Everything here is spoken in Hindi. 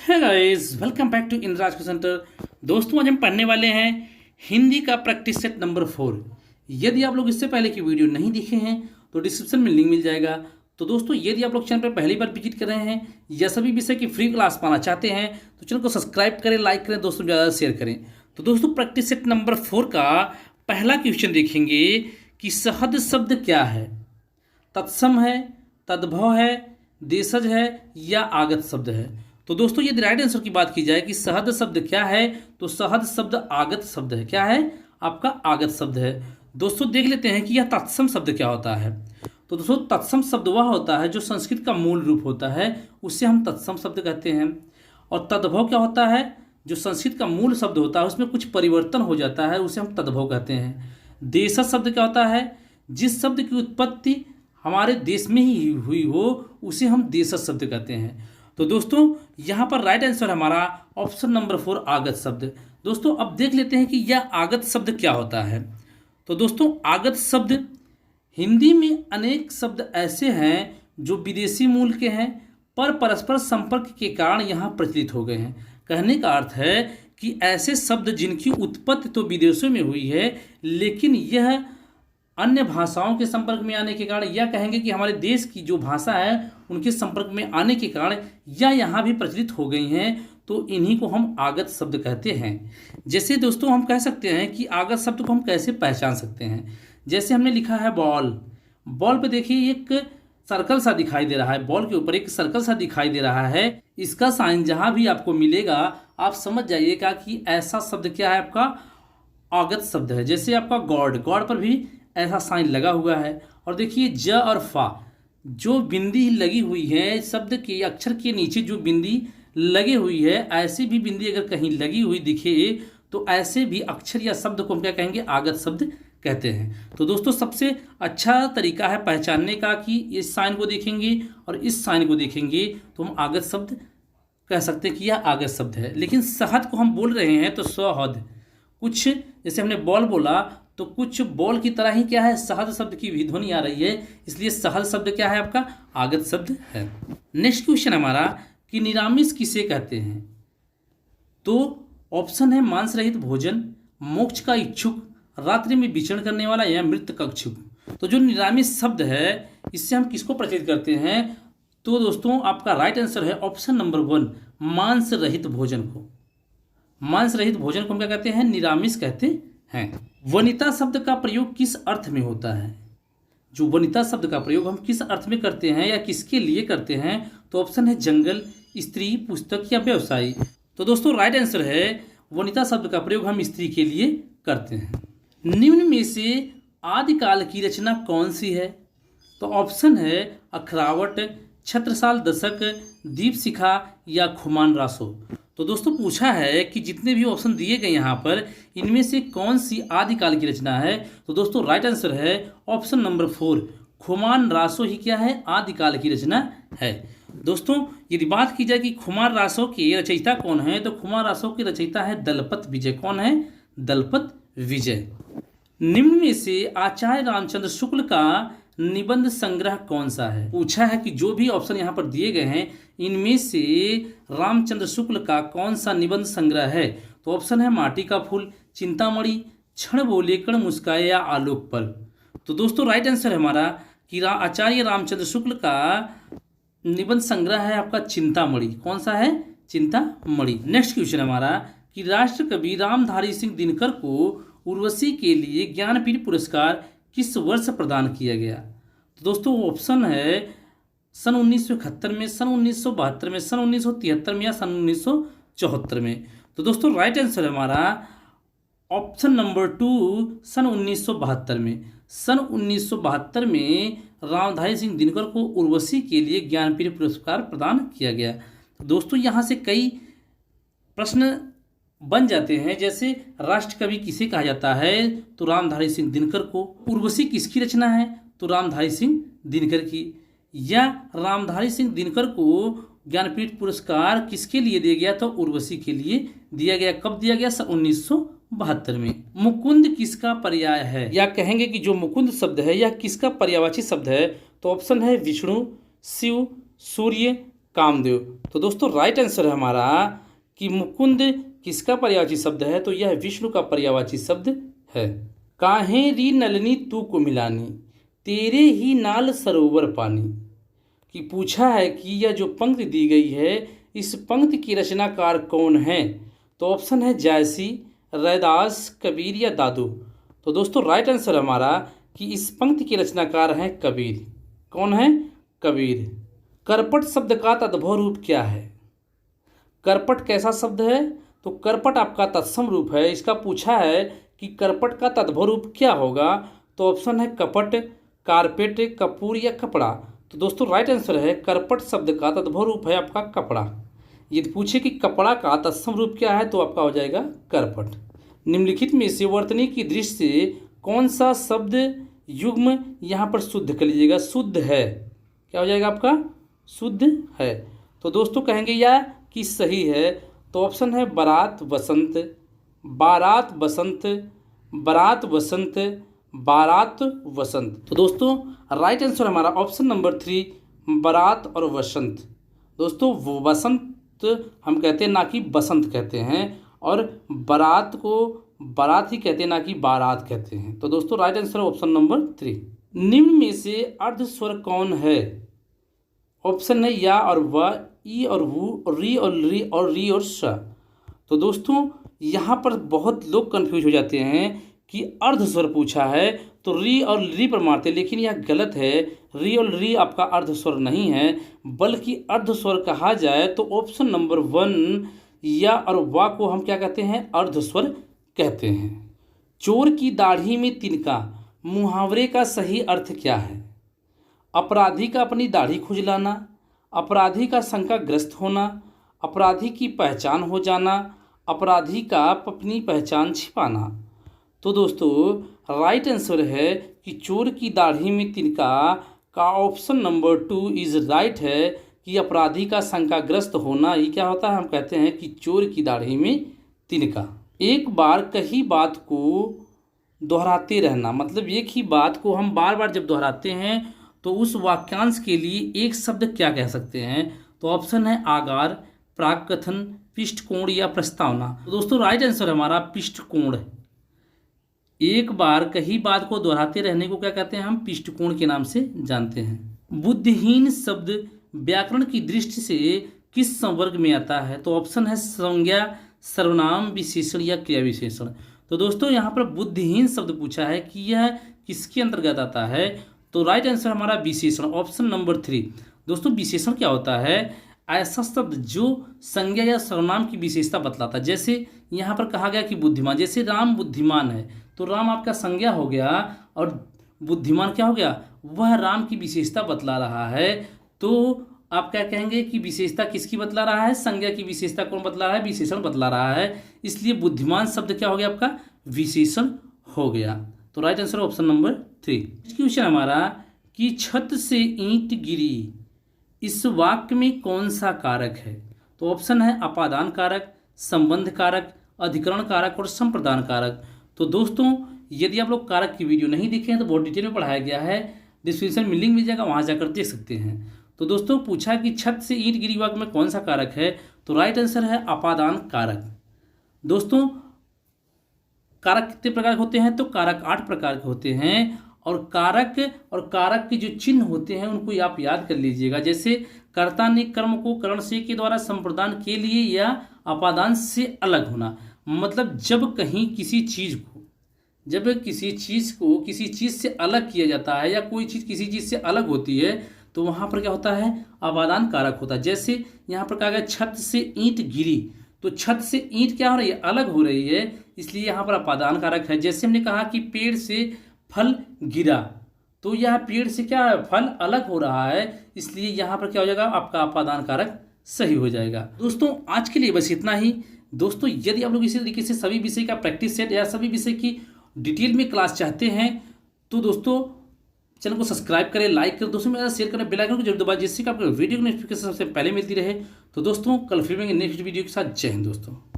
है गाइस, वेलकम बैक टू इंद्राज को सेंटर। दोस्तों, आज हम पढ़ने वाले हैं हिंदी का प्रैक्टिस सेट नंबर 4। यदि आप लोग इससे पहले की वीडियो नहीं देखे हैं तो डिस्क्रिप्शन में लिंक मिल जाएगा। तो दोस्तों, यदि आप लोग चैनल पर पहली बार विजिट कर रहे हैं या सभी विषय की फ्री क्लास पाना चाहते हैं तो चैनल को सब्सक्राइब करें, लाइक करें, दोस्तों ज़्यादा शेयर करें। तो दोस्तों, प्रैक्टिस सेट नंबर 4 का पहला क्वेश्चन देखेंगे कि सहद शब्द क्या है। तत्सम है, तद्भव है, देशज है या आगत शब्द है। तो दोस्तों, यदि राइट आंसर की बात की जाए कि सहद शब्द क्या है तो सहद शब्द आगत शब्द है। क्या है? आपका आगत शब्द है। दोस्तों, देख लेते हैं कि यह तत्सम शब्द क्या होता है। तो दोस्तों, तत्सम शब्द वह होता है जो संस्कृत का मूल रूप होता है, उससे हम तत्सम शब्द कहते हैं। और तद्भव क्या होता है? जो संस्कृत का मूल शब्द होता है उसमें कुछ परिवर्तन हो जाता है, उसे हम तद्भव कहते हैं। देशज शब्द क्या होता है? जिस शब्द की उत्पत्ति हमारे देश में ही हुई हो उसे हम देशज शब्द कहते हैं। तो दोस्तों, यहाँ पर राइट आंसर हमारा ऑप्शन नंबर 4 आगत शब्द। दोस्तों, अब देख लेते हैं कि यह आगत शब्द क्या होता है। तो दोस्तों, आगत शब्द हिंदी में अनेक शब्द ऐसे हैं जो विदेशी मूल के हैं पर परस्पर संपर्क के कारण यहाँ प्रचलित हो गए हैं। कहने का अर्थ है कि ऐसे शब्द जिनकी उत्पत्ति तो विदेशों में हुई है लेकिन यह अन्य भाषाओं के संपर्क में आने के कारण, या कहेंगे कि हमारे देश की जो भाषा है उनके संपर्क में आने के कारण या यहाँ भी प्रचलित हो गई हैं, तो इन्हीं को हम आगत शब्द कहते हैं। जैसे दोस्तों, हम कह सकते हैं कि आगत शब्द को हम कैसे पहचान सकते हैं। जैसे हमने लिखा है बॉल। बॉल पे देखिए एक सर्कल सा दिखाई दे रहा है, बॉल के ऊपर एक सर्कल सा दिखाई दे रहा है। इसका साइन जहाँ भी आपको मिलेगा आप समझ जाइएगा कि ऐसा शब्द क्या है, आपका आगत शब्द है। जैसे आपका गॉड, गॉड पर भी ऐसा साइन लगा हुआ है। और देखिए ज और फा, जो बिंदी लगी हुई है शब्द के अक्षर के नीचे, जो बिंदी लगी हुई है, ऐसी भी बिंदी अगर कहीं लगी हुई दिखे तो ऐसे भी अक्षर या शब्द को हम क्या कहेंगे? आगत शब्द कहते हैं। तो दोस्तों, सबसे अच्छा तरीका है पहचानने का कि इस साइन को देखेंगे और इस साइन को देखेंगे तो हम आगत शब्द कह सकते हैं कि यह आगत शब्द है। लेकिन सहद को हम बोल रहे हैं तो सहद, कुछ जैसे हमने बॉल बोला तो कुछ बॉल की तरह ही क्या है, सहद शब्द की भी ध्वनि आ रही है, इसलिए सहद शब्द क्या है? आपका आगत शब्द है। नेक्स्ट क्वेश्चन हमारा कि निरामिष किसे कहते हैं। तो ऑप्शन है मांस रहित भोजन, मोक्ष का इच्छुक, रात्रि में विचरण करने वाला या मृत कक्षुक। तो जो निरामिष शब्द है इससे हम किसको प्रचलित करते हैं? तो दोस्तों, आपका राइट आंसर है ऑप्शन नंबर 1 मांस रहित भोजन को। मांस रहित भोजन को हम क्या कहते हैं? निरामिष कहते हैं। वनिता शब्द का प्रयोग किस अर्थ में होता है? जो वनिता शब्द का प्रयोग हम किस अर्थ में करते हैं या किसके लिए करते हैं? तो ऑप्शन है जंगल, स्त्री, पुस्तक या व्यवसायी। तो दोस्तों, राइट आंसर है वनिता शब्द का प्रयोग हम स्त्री के लिए करते हैं। निम्न में से आदिकाल की रचना कौन सी है? तो ऑप्शन है अखरावट, छत्रसाल दशक, दीपशिखा या खुमान रासो। तो दोस्तों, पूछा है कि जितने भी ऑप्शन दिए गए यहाँ पर इनमें से कौन सी आदिकाल की रचना है। तो दोस्तों, राइट आंसर है ऑप्शन नंबर 4 खुमान रासो ही क्या है? आदिकाल की रचना है। दोस्तों, यदि बात की जाए कि खुमान रासो के रचयिता कौन है तो खुमान रासो के रचयिता है दलपत विजय। कौन है? दलपत विजय। निम्न में से आचार्य रामचंद्र शुक्ल का निबंध संग्रह कौन सा है? पूछा है कि जो भी ऑप्शन यहाँ पर दिए गए हैं इनमें से रामचंद्र शुक्ल का कौन सा निबंध संग्रह है? तो ऑप्शन है माटी का फूल, चिंतामणि, क्षण बोले कण मुस्काए या आलोक पल। तो दोस्तों, राइट आंसर है हमारा कि आचार्य रामचंद्र शुक्ल का निबंध संग्रह है आपका चिंतामणि। कौन सा है? चिंतामणि। नेक्स्ट क्वेश्चन हमारा कि राष्ट्र कवि रामधारी सिंह दिनकर को उर्वशी के लिए ज्ञानपीठ पुरस्कार किस वर्ष प्रदान किया गया? तो दोस्तों, ऑप्शन है सन 1971 में, सन 1972 में, सन 1973 में या सन 1974 में। तो दोस्तों, राइट आंसर है हमारा ऑप्शन नंबर 2 सन 1972 में। सन 1972 में रामधारी सिंह दिनकर को उर्वशी के लिए ज्ञानपीठ पुरस्कार प्रदान किया गया। तो दोस्तों, यहाँ से कई प्रश्न बन जाते हैं, जैसे राष्ट्र कवि किसे कहा जाता है? तो रामधारी सिंह दिनकर को। उर्वशी किसकी रचना है? तो रामधारी सिंह दिनकर की। या रामधारी सिंह दिनकर को ज्ञानपीठ पुरस्कार किसके लिए दिया गया? तो उर्वशी के लिए दिया गया। कब दिया गया? सन 1972 में। मुकुंद किसका पर्याय है? या कहेंगे कि जो मुकुंद शब्द है यह किसका पर्यायवाची शब्द है? तो ऑप्शन है विष्णु, शिव, सूर्य, कामदेव। तो दोस्तों राइट आंसर है हमारा कि मुकुंद किसका पर्यायवाची शब्द है, तो यह विष्णु का पर्यायवाची शब्द है। काहे री नलनी तू को मिलानी, तेरे ही नाल सरोवर पानी। कि पूछा है कि यह जो पंक्ति दी गई है, इस पंक्ति की रचनाकार कौन है, तो ऑप्शन है जायसी, रैदास, कबीर या दादू। तो दोस्तों राइट आंसर हमारा कि इस पंक्ति के रचनाकार हैं कबीर। कौन है? कबीर। करपट शब्द का तद्भव रूप क्या है? करपट कैसा शब्द है? तो करपट आपका तत्सम रूप है। इसका पूछा है कि करपट का तद्भव रूप क्या होगा, तो ऑप्शन है कपट, कारपेट, कपूर या कपड़ा। तो दोस्तों राइट आंसर है करपट शब्द का तद्भव रूप है आपका कपड़ा। यदि पूछे कि कपड़ा का तत्सम रूप क्या है, तो आपका हो जाएगा करपट। निम्नलिखित में से वर्तनी की दृष्टि से कौन सा शब्द युग्म यहाँ पर शुद्ध कर लीजिएगा? शुद्ध है। क्या हो जाएगा आपका? शुद्ध है। तो दोस्तों कहेंगे या कि सही है, तो ऑप्शन है बारात बसंत, बारात बसंत, बारात वसंत, बारात वसंत। तो दोस्तों राइट आंसर हमारा ऑप्शन नंबर 3 बारात और वसंत। दोस्तों वसंत हम कहते हैं, ना कि बसंत कहते हैं, और बारात को बारात ही कहते हैं, ना कि बारात कहते हैं। तो दोस्तों राइट आंसर ऑप्शन नंबर 3। निम्न में से अर्ध स्वर कौन है? ऑप्शन है या और व, ई और वू, री और री और री और श। तो दोस्तों यहाँ पर बहुत लोग कंफ्यूज हो जाते हैं कि अर्ध स्वर पूछा है तो री और री पर मारते, लेकिन यह गलत है। री और री आपका अर्ध स्वर नहीं है, बल्कि अर्ध स्वर कहा जाए तो ऑप्शन नंबर 1 या और वा को हम क्या कहते हैं? अर्ध स्वर कहते हैं। चोर की दाढ़ी में तिनका मुहावरे का सही अर्थ क्या है? अपराधी का अपनी दाढ़ी खुजलाना, अपराधी का शंकाग्रस्त होना, अपराधी की पहचान हो जाना, अपराधी का अपनी पहचान छिपाना। तो दोस्तों राइट आंसर है कि चोर की दाढ़ी में तिनका का ऑप्शन नंबर 2 इज राइट है कि अपराधी का शंकाग्रस्त होना ये क्या होता है? हम कहते हैं कि चोर की दाढ़ी में तिनका। एक बार कही बात को दोहराते रहना, मतलब एक ही बात को हम बार बार जब दोहराते हैं तो उस वाक्यांश के लिए एक शब्द क्या कह सकते हैं? तो ऑप्शन है आगार, प्राक्कथन, पृष्ठकोण या प्रस्तावना। तो दोस्तों राइट आंसर हमारा पृष्ठकोण। एक बार कही बात को दोहराते रहने को क्या कहते हैं? हम पृष्ठकोण के नाम से जानते हैं। बुद्धिहीन शब्द व्याकरण की दृष्टि से किस संवर्ग में आता है? तो ऑप्शन है संज्ञा, सर्वनाम, विशेषण या क्रिया विशेषण। तो दोस्तों यहाँ पर बुद्धिहीन शब्द पूछा है कि यह किसके अंतर्गत आता है? तो राइट आंसर हमारा विशेषण, ऑप्शन नंबर 3। दोस्तों विशेषण क्या होता है? ऐसा शब्द जो संज्ञा या सर्वनाम की विशेषता बतलाता है। जैसे यहाँ पर कहा गया कि बुद्धिमान, जैसे राम बुद्धिमान है, तो राम आपका संज्ञा हो गया और बुद्धिमान क्या हो गया? वह राम की विशेषता बतला रहा है। तो आप क्या कहेंगे कि विशेषता किसकी बतला रहा है? संज्ञा की विशेषता कौन बतला रहा है? विशेषण बतला रहा है। इसलिए बुद्धिमान शब्द क्या हो गया? आपका विशेषण हो गया। तो right answer option number 3। Question हमारा कि छत से ईंट गिरी, इस वाक्य में कौन सा कारक है? तो ऑप्शन है अपादान कारक, संबंध कारक, अधिकरण कारक और संप्रदान कारक। तो दोस्तों यदि आप लोग कारक की वीडियो नहीं देखे हैं तो बहुत डिटेल में पढ़ाया गया है, डिस्क्रिप्शन में लिंक मिल जाएगा, वहाँ जाकर देख सकते हैं। तो दोस्तों पूछा कि छत से ईंट गिरी वाक्य में कौन सा कारक है? तो राइट आंसर है अपादान कारक। दोस्तों कारक कितने प्रकार के होते हैं? तो कारक 8 प्रकार के होते हैं, और कारक के जो चिन्ह होते हैं उनको आप याद कर लीजिएगा। जैसे कर्ता ने कर्म को करण से के द्वारा संप्रदान के लिए या अपादान से अलग होना, मतलब जब कहीं किसी चीज़ को किसी चीज़ से अलग किया जाता है या कोई चीज़ किसी चीज़ से अलग होती है तो वहाँ पर क्या होता है? अपादान कारक होता है। जैसे यहाँ पर कहा गया छत से ईंट गिरी, तो छत से ईंट क्या हो रही है? अलग हो रही है, इसलिए यहाँ पर अपादान कारक है। जैसे हमने कहा कि पेड़ से फल गिरा, तो यह पेड़ से क्या है? फल अलग हो रहा है, इसलिए यहाँ पर क्या हो जाएगा? आपका अपादान कारक सही हो जाएगा। दोस्तों आज के लिए बस इतना ही। दोस्तों यदि आप लोग इसी तरीके से सभी विषय का प्रैक्टिस सेट या सभी विषय की डिटेल में क्लास चाहते हैं तो दोस्तों चैनल को सब्सक्राइब करें, लाइक करें, दोस्तों मेरा शेयर करें, बेल आइकन को जरूर दबाएं, जिससे कि आपको वीडियो की नोटिफिकेशन सबसे पहले मिलती रहे। तो दोस्तों कल फिर मिलेंगे नेक्स्ट वीडियो के साथ। जय हिंद दोस्तों।